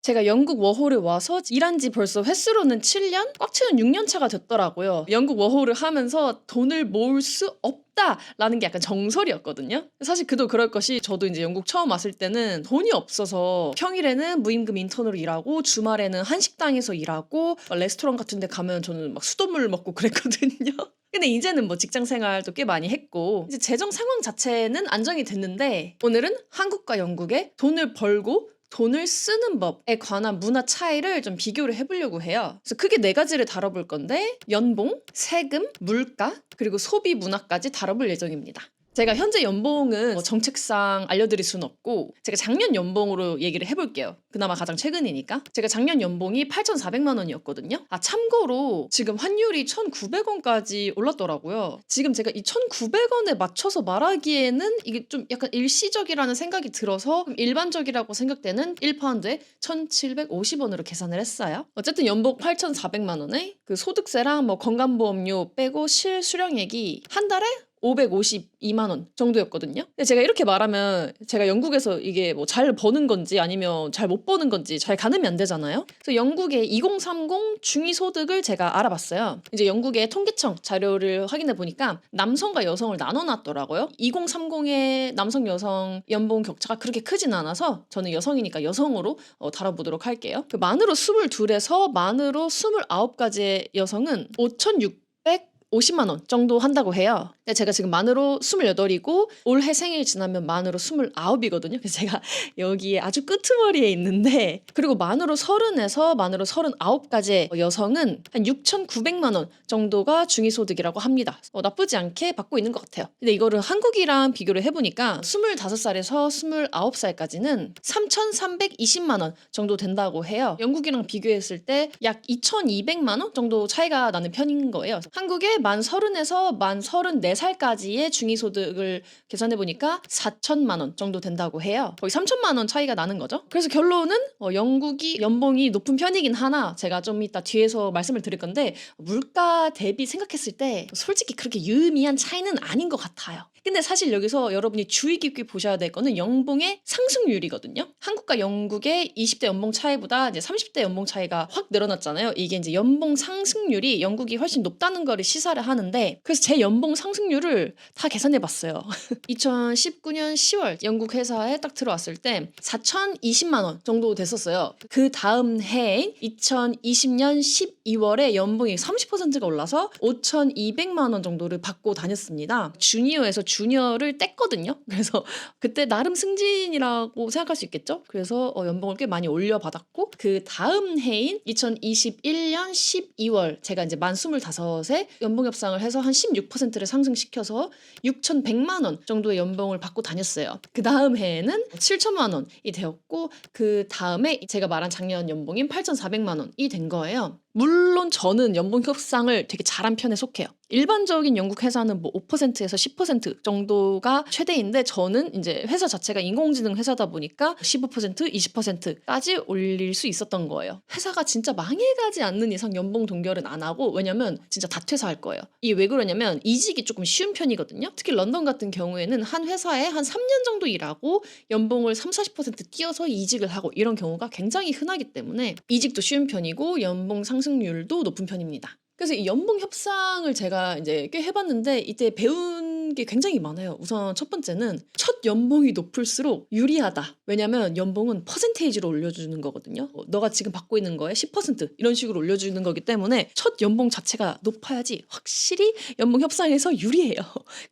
제가 영국 워홀에 와서 일한 지 벌써 횟수로는 7년? 꽉 채운 6년 차가 됐더라고요. 영국 워홀을 하면서 '돈을 모을 수 없다.'라는 게 약간 정설이었거든요. 사실 그도 그럴 것이 저도 인제 영국 처음 왔을 때는 돈이 없어서 평일에는 무임금 인턴으로 일하고 주말에는 한식당에서 일하고 레스토랑 같은 데 가면 저는 막 수돗물 먹고 그랬거든요. 근데 이제는 뭐 직장 생활도 꽤 많이 했고 이제 재정 상황 자체는 안정이 됐는데 오늘은 한국과 영국의 돈을 벌고 돈을 쓰는 법에 관한 문화 차이를 좀 비교를 해 보려고 해요. 그래서 크게 4 가지를 다뤄볼 건데 연봉, 세금, 물가, 그리고 소비 문화까지 다뤄볼 예정입니다. 제가 현재 연봉은 뭐 정책상 알려드릴 수는 없고 제가 작년 연봉으로 얘기를 해볼게요. 그나마 가장 최근이니까. 제가 작년 연봉이 8,400만 원이었거든요. 아 참고로 지금 환율이 1,900원까지 올랐더라고요. 지금 제가 이 1,900원에 맞춰서 말하기에는 이게 좀 약간 일시적이라는 생각이 들어서 일반적이라고 생각되는 1파운드에 1,750원으로 계산을 했어요. 어쨌든 연봉 8,400만 원에 그 소득세랑 뭐 건강보험료 빼고 실수령액이 한 달에 552만 원 정도였거든요. 근데 제가 이렇게 말하면 제가 영국에서 이게 뭐 잘 버는 건지 아니면 잘 못 버는 건지 잘 가늠이 안 되잖아요. 그래서 영국의 2030 중위소득을 제가 알아봤어요. 이제 영국의 통계청 자료를 확인해 보니까 남성과 여성을 나눠 놨더라고요. 2030의 남성 여성 연봉 격차가 그렇게 크진 않아서 저는 여성이니까 여성으로 다뤄보도록 할게요. 그 만으로 22에서 만으로 29가지의 여성은 5,650만 원 정도 한다고 해요. 근데 제가 지금 만으로 28이고 올해 생일 지나면 만으로 29이거든요. 그래서 제가 여기에 아주 끄트머리에 있는데 그리고 만으로 30에서 만으로 39까지의 여성은 한 6,900만 원 정도가 중위소득이라고 합니다. 나쁘지 않게 받고 있는 것 같아요. 근데 이거를 한국이랑 비교를 해보니까 25살에서 29살까지는 3,320만 원 정도 된다고 해요. 영국이랑 비교했을 때 약 2,200만 원 정도 차이가 나는 편인 거예요. 한국의 만 30에서 만 34살까지의 중위소득을 계산해 보니까 4천만 원 정도 된다고 해요. 거의 3천만 원 차이가 나는 거죠. 그래서 결론은 영국이 연봉이 높은 편이긴 하나 제가 좀 이따 뒤에서 말씀을 드릴 건데 물가 대비 생각했을 때 솔직히 그렇게 유의미한 차이는 아닌 것 같아요. 근데 사실 여기서 여러분이 주의 깊게 보셔야 될 거는 연봉의 상승률이거든요. 한국과 영국의 20대 연봉 차이보다 이제 30대 연봉 차이가 확 늘어났잖아요. 이게 이제 연봉 상승률이 영국이 훨씬 높다는 거를 시사를 하는데 그래서 제 연봉 상승률을 다 계산해 봤어요. 2019년 10월 영국 회사에 딱 들어왔을 때 4,020만 원 정도 됐었어요. 그 다음 해인 2020년 12월에 연봉이 30%가 올라서 5,200만 원 정도를 받고 다녔습니다. 주니어에서 주니어를 뗐거든요. 그래서 그때 나름 승진이라고 생각할 수 있겠죠. 그래서 연봉을 꽤 많이 올려받았고 그 다음 해인 2021년 12월 제가 이제 만 25에 연봉 협상을 해서 한 16%를 상승시켜서 6,100만 원 정도의 연봉을 받고 다녔어요. 그 다음 해에는 7천만 원이 되었고 그 다음에 제가 말한 작년 연봉인 8,400만 원이 된 거예요. 물론 저는 연봉 협상을 되게 잘한 편에 속해요. 일반적인 영국 회사는 뭐 5%에서 10% 정도가 최대인데 저는 이제 회사 자체가 인공지능 회사다 보니까 15%, 20%까지 올릴 수 있었던 거예요. 회사가 진짜 망해가지 않는 이상 연봉 동결은 안 하고 왜냐면 진짜 다퇴사할 거예요. 이게 왜 그러냐면 이직이 조금 쉬운 편이거든요. 특히 런던 같은 경우에는 한 회사에 한 3년 정도 일하고 연봉을 3, 40% 뛰어서 이직을 하고 이런 경우가 굉장히 흔하기 때문에 이직도 쉬운 편이고 연봉 상승률도 높은 편입니다. 그래서 이 연봉 협상을 제가 이제 꽤 해봤는데 이때 배운 게 굉장히 많아요. 우선 첫 번째는 첫 연봉이 높을수록 유리하다. 왜냐면 연봉은 퍼센테이지로 올려주는 거거든요. 너가 지금 받고 있는 거에 10% 이런 식으로 올려주는 거기 때문에 첫 연봉 자체가 높아야지 확실히 연봉 협상에서 유리해요.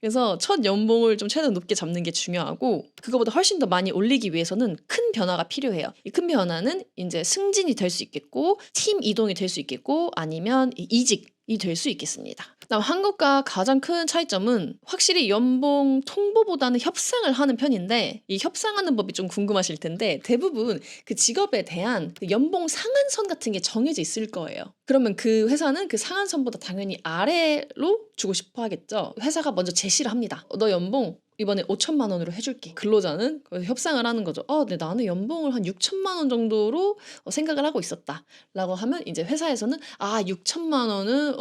그래서 첫 연봉을 좀 최대한 높게 잡는 게 중요하고 그거보다 훨씬 더 많이 올리기 위해서는 큰 변화가 필요해요. 이 큰 변화는 이제 승진이 될 수 있겠고 팀 이동이 될 수 있겠고 아니면 이직이 될 수 있겠습니다. 그다음 한국과 가장 큰 차이점은 확실히 연봉 통보보다는 협상을 하는 편인데 이 협상하는 법이 좀 궁금하실 텐데 대부분 그 직업에 대한 그 연봉 상한선 같은 게 정해져 있을 거예요. 그러면 그 회사는 그 상한선보다 당연히 아래로 주고 싶어 하겠죠. 회사가 먼저 제시를 합니다. 너 연봉 이번에 5천만 원으로 해줄게. 근로자는 협상을 하는 거죠. 네, 나는 연봉을 한 6천만 원 정도로 생각을 하고 있었다. 라고 하면 이제 회사에서는 6천만 원은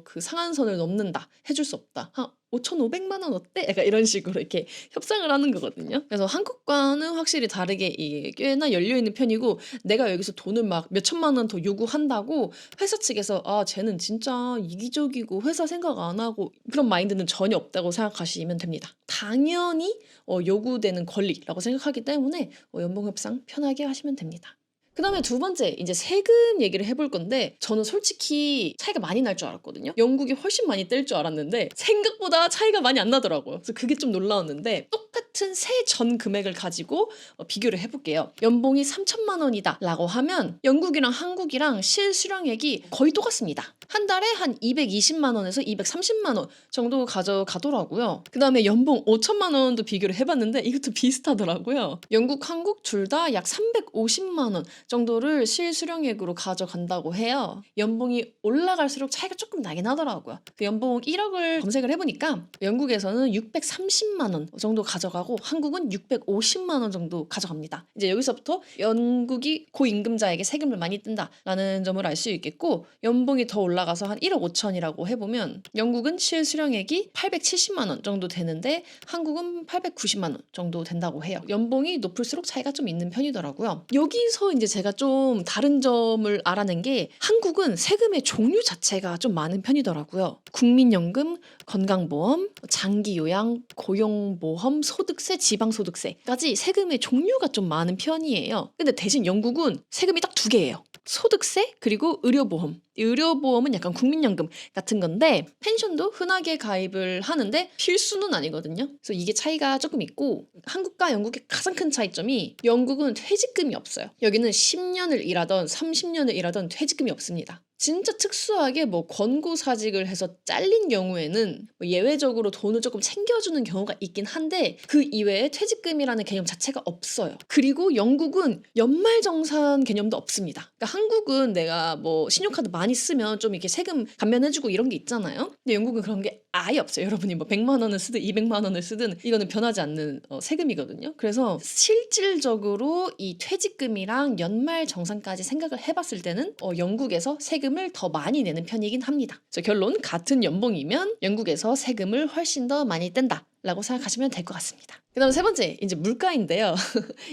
그 상한선을 넘는다. 해줄 수 없다. 한 5,500만 원 어때? 약간 이런 식으로 이렇게 협상을 하는 거거든요. 그래서 한국과는 확실히 다르게 이게 꽤나 열려 있는 편이고 내가 여기서 돈을 막 몇 천만 원 더 요구한다고 회사 측에서 아 쟤는 진짜 이기적이고 회사 생각 안 하고 그런 마인드는 전혀 없다고 생각하시면 됩니다. 당연히 요구되는 권리라고 생각하기 때문에 연봉 협상 편하게 하시면 됩니다. 그다음에 두 번째 이제 세금 얘기를 해볼 건데 저는 솔직히 차이가 많이 날 줄 알았거든요. 영국이 훨씬 많이 뗄 줄 알았는데 생각보다 차이가 많이 안 나더라고요. 그래서 그게 좀 놀라웠는데 똑같은 세 전 금액을 가지고 비교를 해볼게요. 연봉이 3천만 원이다 라고 하면 영국이랑 한국이랑 실수령액이 거의 똑같습니다. 한 달에 한 220만 원에서 230만 원 정도 가져가더라고요. 그 다음에 연봉 5천만 원도 비교를 해봤는데 이것도 비슷하더라고요. 영국, 한국 둘 다 약 350만 원 정도를 실수령액으로 가져간다고 해요. 연봉이 올라갈수록 차이가 조금 나긴 하더라고요. 그 연봉 1억을 검색을 해보니까 영국에서는 630만 원 정도 가져가고 한국은 650만 원 정도 가져갑니다. 이제 여기서부터 영국이 고임금자에게 세금을 많이 뜬다라는 점을 알 수 있겠고 연봉이 더 올라가서 한 1억 5천이라고 해보면 영국은 실수령액이 870만 원 정도 되는데 한국은 890만 원 정도 된다고 해요. 연봉이 높을수록 차이가 좀 있는 편이더라고요. 여기서 이제 제가 좀 다른 점을 알아낸 게 한국은 세금의 종류 자체가 좀 많은 편이더라고요. 국민연금, 건강보험, 장기요양, 고용보험, 소득세, 지방소득세까지 세금의 종류가 좀 많은 편이에요. 근데 대신 영국은 세금이 딱 두 개예요. 소득세 그리고 의료보험. 의료보험은 약간 국민연금 같은 건데 펜션도 흔하게 가입을 하는데 필수는 아니거든요. 그래서 이게 차이가 조금 있고 한국과 영국의 가장 큰 차이점이 영국은 퇴직금이 없어요. 여기는 10년을 일하던 30년을 일하던 퇴직금이 없습니다. 진짜 특수하게 뭐 권고사직을 해서 잘린 경우에는 뭐 예외적으로 돈을 조금 챙겨주는 경우가 있긴 한데 그 이외에 퇴직금이라는 개념 자체가 없어요. 그리고 영국은 연말정산 개념도 없습니다. 그러니까 한국은 내가 뭐 신용카드 많이 쓰면 좀 이렇게 세금 감면해주고 이런 게 있잖아요. 근데 영국은 그런 게 아예 없어요. 여러분이 뭐 100만 원을 쓰든 200만 원을 쓰든 이거는 변하지 않는 세금이거든요. 그래서 실질적으로 이 퇴직금이랑 연말정산까지 생각을 해봤을 때는 영국에서 세금을 더 많이 내는 편이긴 합니다. 그래서 결론 같은 연봉이면 영국에서 세금을 훨씬 더 많이 뗀다 라고 생각하시면 될 것 같습니다. 그 다음 세 번째 이제 물가인데요.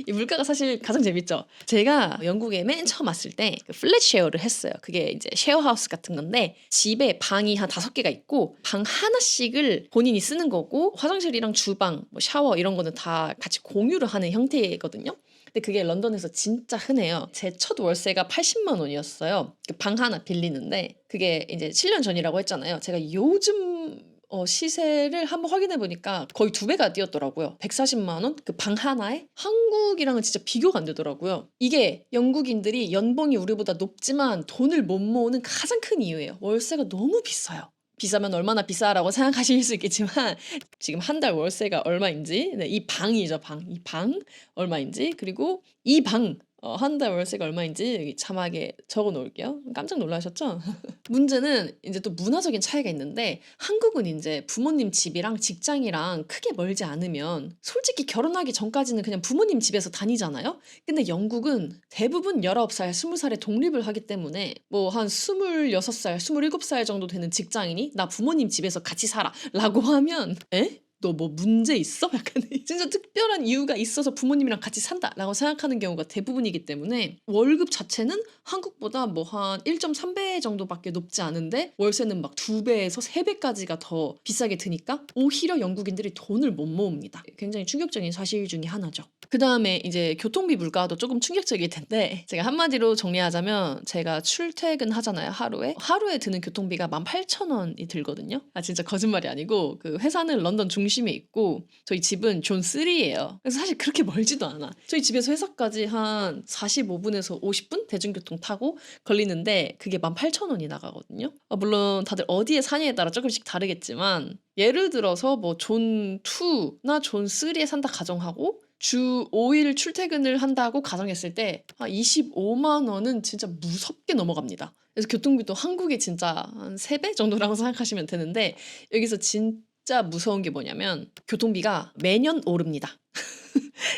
이 물가가 사실 가장 재밌죠. 제가 영국에 맨 처음 왔을 때 플랫 쉐어를 했어요. 그게 이제 쉐어하우스 같은 건데 집에 방이 한 5개가 있고 방 하나씩을 본인이 쓰는 거고 화장실이랑 주방, 뭐 샤워 이런 거는 다 같이 공유를 하는 형태거든요. 근데 그게 런던에서 진짜 흔해요. 제 첫 월세가 80만 원이었어요. 방 하나 빌리는데 그게 이제 7년 전이라고 했잖아요. 제가 요즘 시세를 한번 확인해 보니까 거의 2배가 뛰었더라고요. 140만 원? 그 방 하나에? 한국이랑은 진짜 비교가 안 되더라고요. 이게 영국인들이 연봉이 우리보다 높지만 돈을 못 모으는 가장 큰 이유예요. 월세가 너무 비싸요. 비싸면 얼마나 비싸라고 생각하실 수 있겠지만 지금 한 달 월세가 얼마인지 이 방이죠 방. 이 방 얼마인지 그리고 이 방 한 달 월세가 얼마인지 여기 자막에 적어 놓을게요. 깜짝 놀라셨죠? 문제는 이제 또 문화적인 차이가 있는데 한국은 이제 부모님 집이랑 직장이랑 크게 멀지 않으면 솔직히 결혼하기 전까지는 그냥 부모님 집에서 다니잖아요. 근데 영국은 대부분 19살, 20살에 독립을 하기 때문에 뭐 한 26살, 27살 정도 되는 직장인이 나 부모님 집에서 같이 살아 라고 하면 에? 너 뭐 문제 있어? 약간 진짜 특별한 이유가 있어서 부모님이랑 같이 산다라고 생각하는 경우가 대부분이기 때문에 월급 자체는 한국보다 뭐 한 1.3배 정도밖에 높지 않은데 월세는 막 2배에서 3배까지가 더 비싸게 드니까 오히려 영국인들이 돈을 못 모읍니다. 굉장히 충격적인 사실 중에 하나죠. 그 다음에 이제 교통비 물가도 조금 충격적일 텐데 제가 한마디로 정리하자면 제가 출퇴근하잖아요. 하루에 드는 교통비가 18,000원이 들거든요. 아 진짜 거짓말이 아니고 그 회사는 런던 중심에 있고 저희 집은 존 3예요. 그래서 사실 그렇게 멀지도 않아. 저희 집에서 회사까지 한 45분에서 50분 대중교통 타고 걸리는데 그게 18,000원이 나가거든요. 물론 다들 어디에 사냐에 따라 조금씩 다르겠지만 예를 들어서 뭐 존 2나 존 3에 산다 가정하고 주 5일 출퇴근을 한다고 가정했을 때 25만 원은 진짜 무섭게 넘어갑니다. 그래서 교통비도 한국의 진짜 한 3배 정도라고 생각하시면 되는데 여기서 진짜 무서운 게 뭐냐면 교통비가 매년 오릅니다.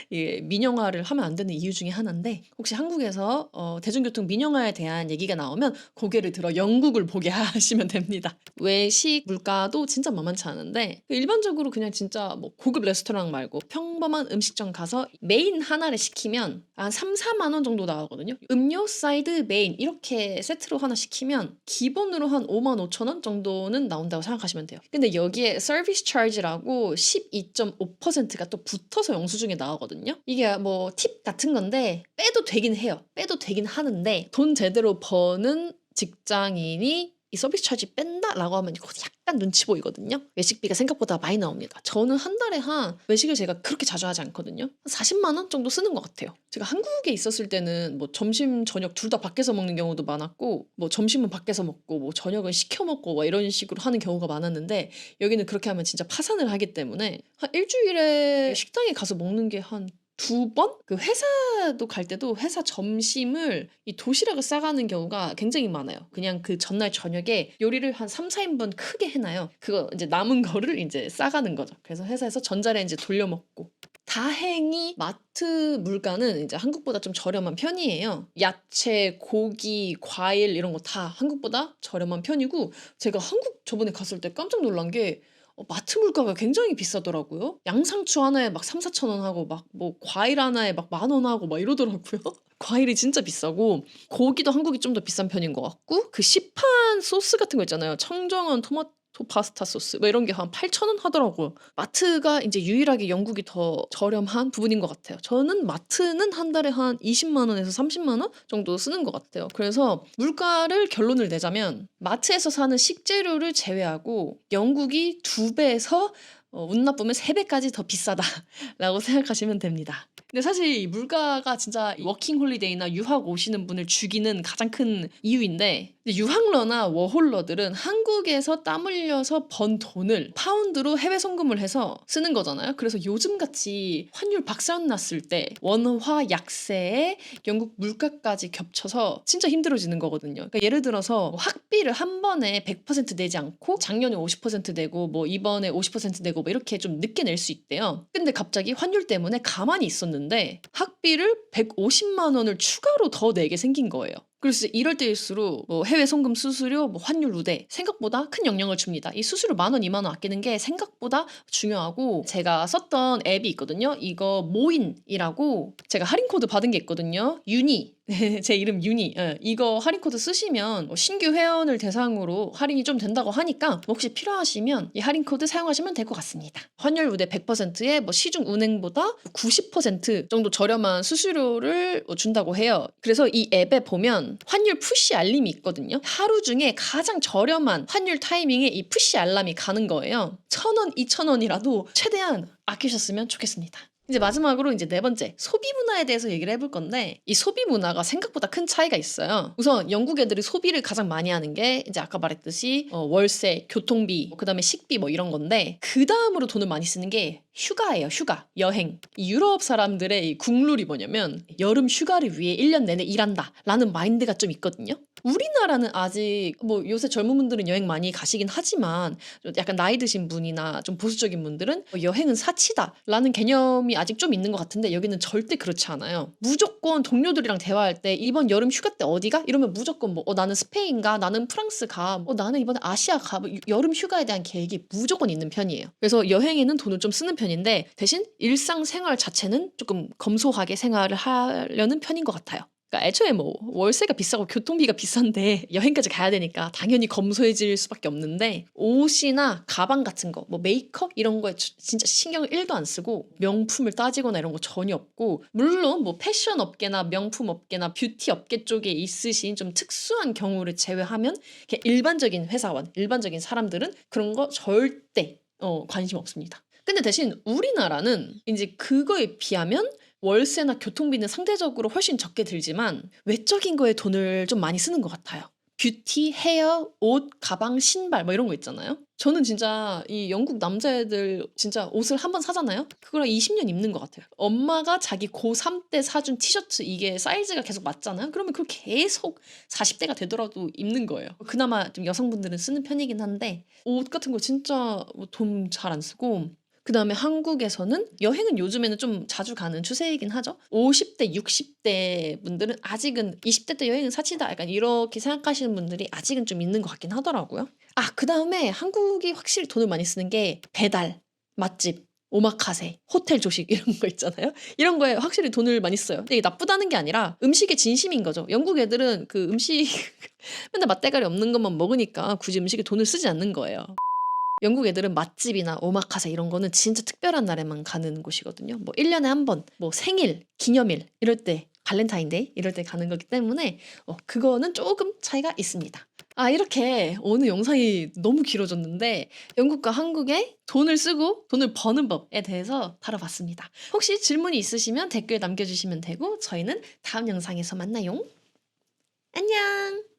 이게 민영화를 하면 안 되는 이유 중에 하나인데 혹시 한국에서 대중교통 민영화에 대한 얘기가 나오면 고개를 들어 영국을 보게 하시면 됩니다. 외식 물가도 진짜 만만치 않은데 일반적으로 그냥 진짜 뭐 고급 레스토랑 말고 평범한 음식점 가서 메인 하나를 시키면 한 3, 4만 원 정도 나오거든요. 음료, 사이드, 메인 이렇게 세트로 하나 시키면 기본으로 한 5만 5천 원 정도는 나온다고 생각하시면 돼요. 근데 여기에 서비스 차지라고 12.5%가 또 붙어서 영수증에 나오거든요. 이게 뭐 팁 같은 건데 빼도 되긴 해요. 빼도 되긴 하는데 돈 제대로 버는 직장인이 이 서비스 차지 뺀다라고 하면 이거 약간 눈치 보이거든요. 외식비가 생각보다 많이 나옵니다. 저는 한 달에 한 외식을 제가 그렇게 자주 하지 않거든요. 한 40만 원 정도 쓰는 것 같아요. 제가 한국에 있었을 때는 뭐 점심 저녁 둘 다 밖에서 먹는 경우도 많았고 뭐 점심은 밖에서 먹고 뭐 저녁은 시켜 먹고 뭐 이런 식으로 하는 경우가 많았는데 여기는 그렇게 하면 진짜 파산을 하기 때문에 한 일주일에 식당에 가서 먹는 게 한 2번? 그 회사도 갈 때도 회사 점심을 이 도시락을 싸가는 경우가 굉장히 많아요. 그냥 그 전날 저녁에 요리를 한 3, 4인분 크게 해놔요. 그거 이제 남은 거를 이제 싸가는 거죠. 그래서 회사에서 전자레인지 돌려 먹고. 다행히 마트 물가는 이제 한국보다 좀 저렴한 편이에요. 야채, 고기, 과일 이런 거 다 한국보다 저렴한 편이고 제가 한국 저번에 갔을 때 깜짝 놀란 게 마트 물가가 굉장히 비싸더라고요. 양상추 하나에 막 3, 4천 원 하고 막 뭐 과일 하나에 막 10,000원 하고 막 이러더라고요. 과일이 진짜 비싸고 고기도 한국이 좀 더 비싼 편인 것 같고 그 시판 소스 같은 거 있잖아요. 청정원 토마토 파스타 소스 뭐 이런 게 한 8,000원 하더라고요. 마트가 이제 유일하게 영국이 더 저렴한 부분인 것 같아요. 저는 마트는 한 달에 한 20만 원에서 30만 원 정도 쓰는 것 같아요. 그래서 물가를 결론을 내자면 마트에서 사는 식재료를 제외하고 영국이 2배에서 운 나쁘면 3배까지 더 비싸다라고 생각하시면 됩니다. 근데 사실 이 물가가 진짜 워킹 홀리데이나 유학 오시는 분을 죽이는 가장 큰 이유인데 유학러나 워홀러들은 한국에서 땀 흘려서 번 돈을 파운드로 해외 송금을 해서 쓰는 거잖아요. 그래서 요즘같이 환율 박살 났을 때 원화 약세에 영국 물가까지 겹쳐서 진짜 힘들어지는 거거든요. 그러니까 예를 들어서 학비를 한 번에 100% 내지 않고 작년에 50% 내고 뭐 이번에 50% 내고 뭐 이렇게 좀 늦게 낼 수 있대요. 근데 갑자기 환율 때문에 가만히 있었는데 학비를 150만 원을 추가로 더 내게 생긴 거예요. 그래서 이럴 때일수록 뭐 해외 송금 수수료, 뭐 환율 우대 생각보다 큰 영향을 줍니다. 이 수수료 10,000원, 20,000원 아끼는 게 생각보다 중요하고 제가 썼던 앱이 있거든요. 이거 모인이라고 제가 할인 코드 받은 게 있거든요. 유니 제 이름 유니. 이거 할인 코드 쓰시면 신규 회원을 대상으로 할인이 좀 된다고 하니까 혹시 필요하시면 이 할인 코드 사용하시면 될 것 같습니다. 환율 우대 100%에 뭐 시중 은행보다 90% 정도 저렴한 수수료를 준다고 해요. 그래서 이 앱에 보면 환율 푸시 알림이 있거든요. 하루 중에 가장 저렴한 환율 타이밍에 이 푸시 알람이 가는 거예요. 1,000원, 2,000원이라도 최대한 아끼셨으면 좋겠습니다. 이제 마지막으로 이제 4번째 소비 문화에 대해서 얘기를 해볼 건데 이 소비 문화가 생각보다 큰 차이가 있어요. 우선 영국 애들이 소비를 가장 많이 하는 게 이제 아까 말했듯이 월세, 교통비, 그다음에 식비 뭐 이런 건데 그 다음으로 돈을 많이 쓰는 게 휴가예요. 휴가, 여행. 이 유럽 사람들의 이 국룰이 뭐냐면 여름 휴가를 위해 1년 내내 일한다 라는 마인드가 좀 있거든요. 우리나라는 아직 뭐 요새 젊은 분들은 여행 많이 가시긴 하지만 약간 나이 드신 분이나 좀 보수적인 분들은 여행은 사치다라는 개념이 아직 좀 있는 것 같은데 여기는 절대 그렇지 않아요. 무조건 동료들이랑 대화할 때 이번 여름 휴가 때 어디 가? 이러면 무조건 뭐 나는 스페인 가, 나는 프랑스 가, 나는 이번에 아시아 가. 뭐 여름 휴가에 대한 계획이 무조건 있는 편이에요. 그래서 여행에는 돈을 좀 쓰는 편인데 대신 일상생활 자체는 조금 검소하게 생활을 하려는 편인 것 같아요. 그러니까 애초에 뭐 월세가 비싸고 교통비가 비싼데 여행까지 가야 되니까 당연히 검소해질 수밖에 없는데 옷이나 가방 같은 거, 뭐 메이크업 이런 거에 진짜 신경을 1도 안 쓰고 명품을 따지거나 이런 거 전혀 없고 물론 뭐 패션 업계나 명품 업계나 뷰티 업계 쪽에 있으신 좀 특수한 경우를 제외하면 그냥 일반적인 회사원, 일반적인 사람들은 그런 거 절대 관심 없습니다. 근데 대신 우리나라는 이제 그거에 비하면 월세나 교통비는 상대적으로 훨씬 적게 들지만 외적인 거에 돈을 좀 많이 쓰는 것 같아요. 뷰티, 헤어, 옷, 가방, 신발 뭐 이런 거 있잖아요. 저는 진짜 이 영국 남자애들 진짜 옷을 한번 사잖아요. 그걸 20년 입는 것 같아요. 엄마가 자기 고3 때 사준 티셔츠 이게 사이즈가 계속 맞잖아요. 그러면 그걸 계속 40대가 되더라도 입는 거예요. 그나마 좀 여성분들은 쓰는 편이긴 한데 옷 같은 거 진짜 돈 잘 안 쓰고 그다음에 한국에서는 여행은 요즘에는 좀 자주 가는 추세이긴 하죠. 50대, 60대 분들은 아직은 20대 때 여행은 사치다 약간 이렇게 생각하시는 분들이 아직은 좀 있는 것 같긴 하더라고요. 그다음에 한국이 확실히 돈을 많이 쓰는 게 배달, 맛집, 오마카세, 호텔 조식 이런 거 있잖아요. 이런 거에 확실히 돈을 많이 써요. 근데 이게 나쁘다는 게 아니라 음식에 진심인 거죠. 영국 애들은 그 음식 맨날 맛대가리 없는 것만 먹으니까 굳이 음식에 돈을 쓰지 않는 거예요. 영국 애들은 맛집이나 오마카세 이런 거는 진짜 특별한 날에만 가는 곳이거든요. 뭐 1년에 한 번, 뭐 생일, 기념일 이럴 때, 발렌타인데이 이럴 때 가는 거기 때문에 그거는 조금 차이가 있습니다. 이렇게 오늘 영상이 너무 길어졌는데 영국과 한국의 돈을 쓰고 돈을 버는 법에 대해서 다뤄봤습니다. 혹시 질문이 있으시면 댓글 남겨주시면 되고 저희는 다음 영상에서 만나요. 안녕!